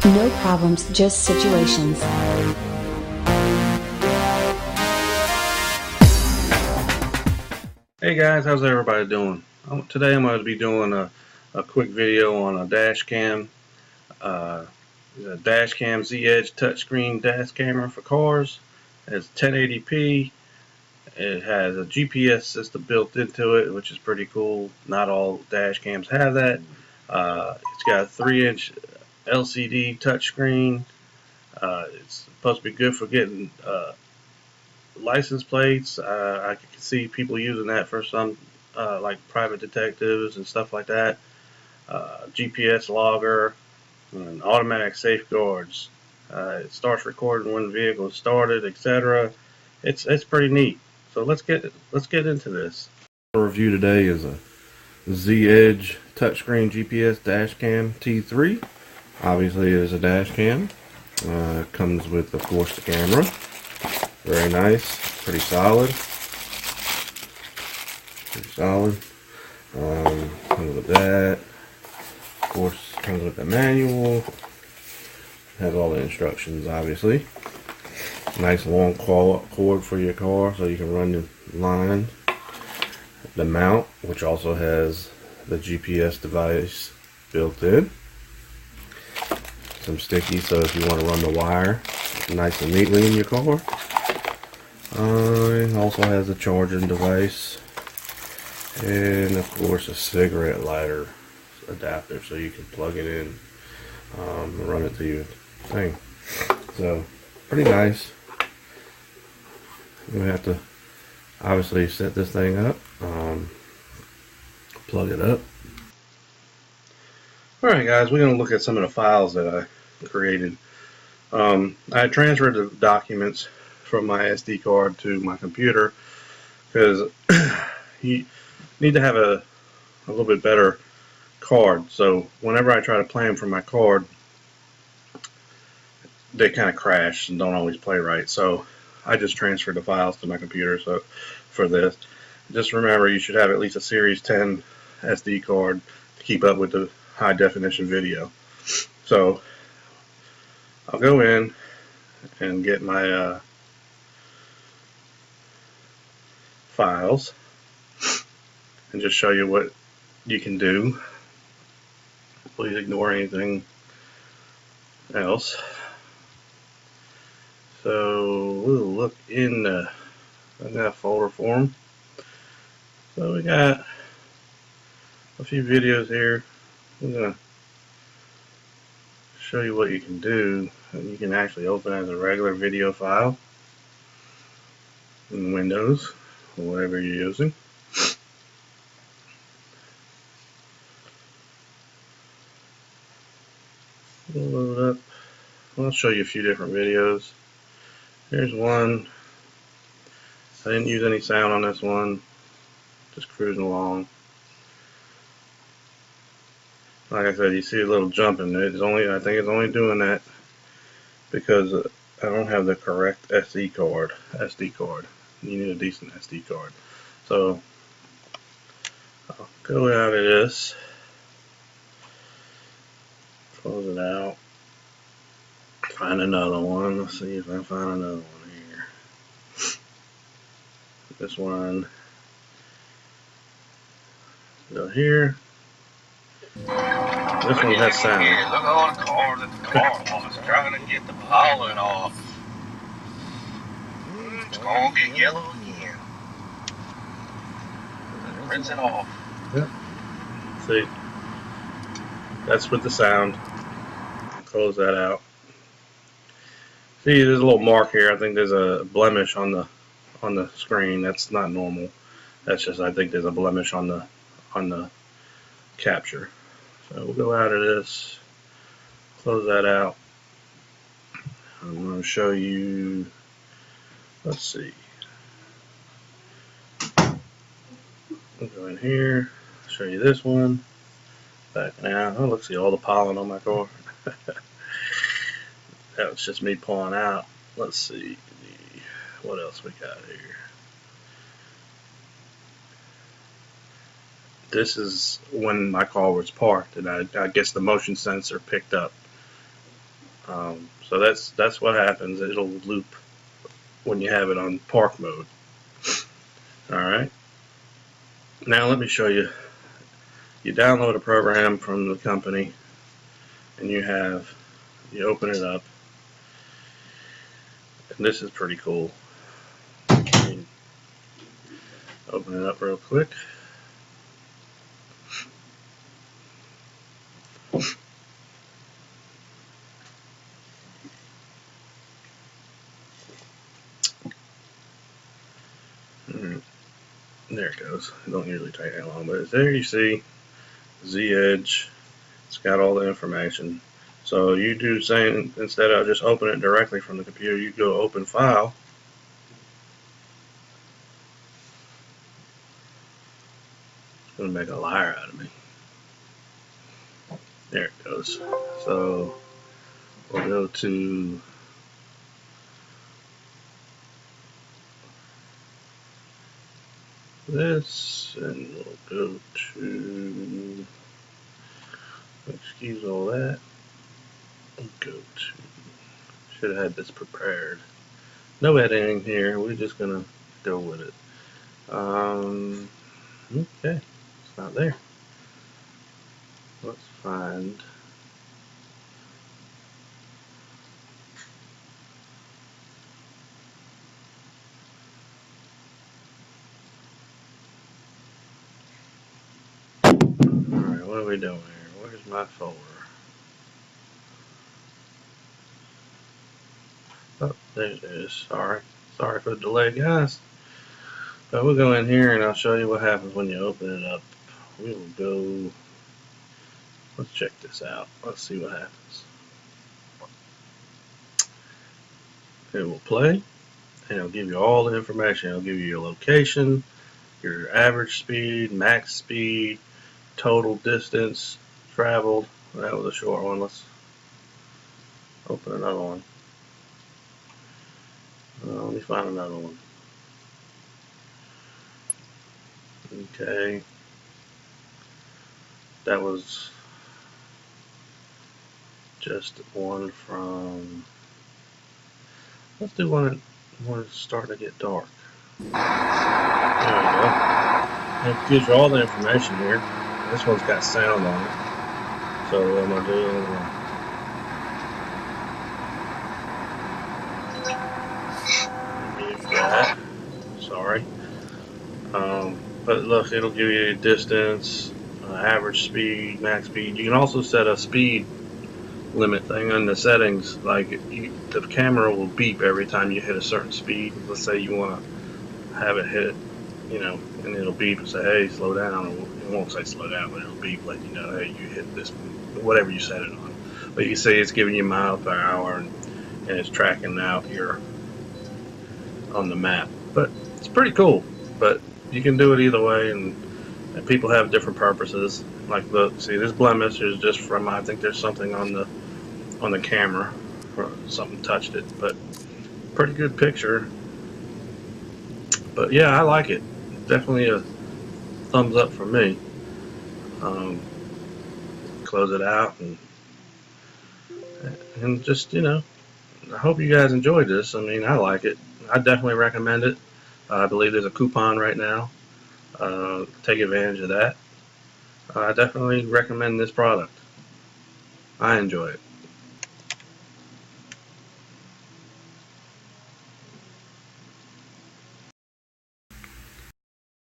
No problems, just situations. Hey guys, how's everybody doing? Today I'm going to be doing a quick video on a DashCam. A DashCam z-zedge touchscreen dash camera for cars. It has 1080p. It has a GPS system built into it, which is pretty cool. Not all dash cams have that. It's got a 3-inch LCD touchscreen. It's supposed to be good for getting license plates. I can see people using that for some like private detectives and stuff like that. GPS logger and automatic safeguards. It starts recording when the vehicle is started, etc. It's pretty neat. So let's get into this. Our review today is a z-zedge touchscreen GPS dashcam T3. Obviously, it is a dashcam. It comes with, of course, the camera. Very nice, pretty solid. Comes with that. Of course, comes with the manual. Has all the instructions, obviously. Nice long cord for your car so you can run the line. The mount, which also has the GPS device built in. Some sticky, so if you want to run the wire nice and neatly in your car. It also has a charging device. And of course a cigarette lighter adapter so you can plug it in and run it to your thing. So pretty nice. We have to obviously set this thing up, plug it up. Alright guys, we're going to look at some of the files that I created. I transferred the documents from my SD card to my computer because you need to have a little bit better card. So whenever I try to play them from my card, they kind of crash and don't always play right. So I just transferred the files to my computer. So for this, just remember you should have at least a Series 10 SD card to keep up with the high definition video. So I'll go in and get my files and just show you what you can do. Please ignore anything else. So we'll look in I got a folder for them. So we got a few videos here. I'm gonna show you what you can do, and you can actually open as a regular video file in Windows or whatever you're using. We'll load up. I'll show you a few different videos. Here's one. I didn't use any sound on this one. Just cruising along. Like I said, you see a little jumping. It's only, I think it's only doing that because I don't have the correct SD card. You need a decent SD card. So I'll go out of this, close it out, find another one. Let's see if I find another one here. This one. Go here. This one has sound. Look at all the cars at the car wash trying to get the pollen off. It's gonna get yellow again. Rinse it off. Yep. See, that's with the sound. Close that out. See, there's a little mark here. I think there's a blemish on the screen. That's not normal. That's just, I think there's a blemish on the capture. So we'll go out of this, close that out. I'm going to show you, let's see. We'll go in here, show you this one. Back now. Oh, look, see all the pollen on my car. That was just me pulling out. Let's see. What else we got here? This is when my car was parked, and I guess the motion sensor picked up So that's what happens. It'll loop when you have it on park mode. Alright, now let me show you. You download a program from the company and you open it up, and this is pretty cool. Open it up real quick. There it goes. It don't usually take that long, but there you see z-zedge. It's got all the information. So you do saying, instead of just open it directly from the computer, you go open file. It's going to make a liar out of me. There it goes. So we'll go to this, and we'll go to, excuse all that, we'll go to, should have had this prepared. No editing here, we're just gonna go with it. Okay, it's not there. Let's find, alright, what are we doing here? Where's my folder? Oh, there it is. Sorry for the delay, guys. But we'll go in here and I'll show you what happens when you open it up. We will go, let's check this out. Let's see what happens. It will play, and it'll give you all the information. It'll give you your location, your average speed, max speed, total distance traveled. That was a short one. Let's open another one. Let me find another one. Okay. That was just one from, let's do one when it's starting to get dark. There we go. It gives you all the information here. This one's got sound on it. So what I'm going to do, mute that. Sorry. But look, it'll give you distance, average speed, max speed. You can also set a speed limit thing on the settings. Like the camera will beep every time you hit a certain speed. Let's say you want to have it hit, and it'll beep and say, hey, slow down. Or it won't say slow down, but it'll beep letting you know, hey, you hit this, whatever you set it on. But you can see it's giving you miles per hour, and it's tracking out your on the map. But it's pretty cool. But you can do it either way, and people have different purposes. Like, look, see, this blemish is just from, I think there's something on the camera, or something touched it. But pretty good picture. But yeah, I like it. Definitely a thumbs up for me. Close it out, and just, I hope you guys enjoyed this. I mean, I like it. I definitely recommend it. I believe there's a coupon right now. Take advantage of that. I definitely recommend this product. I enjoy it.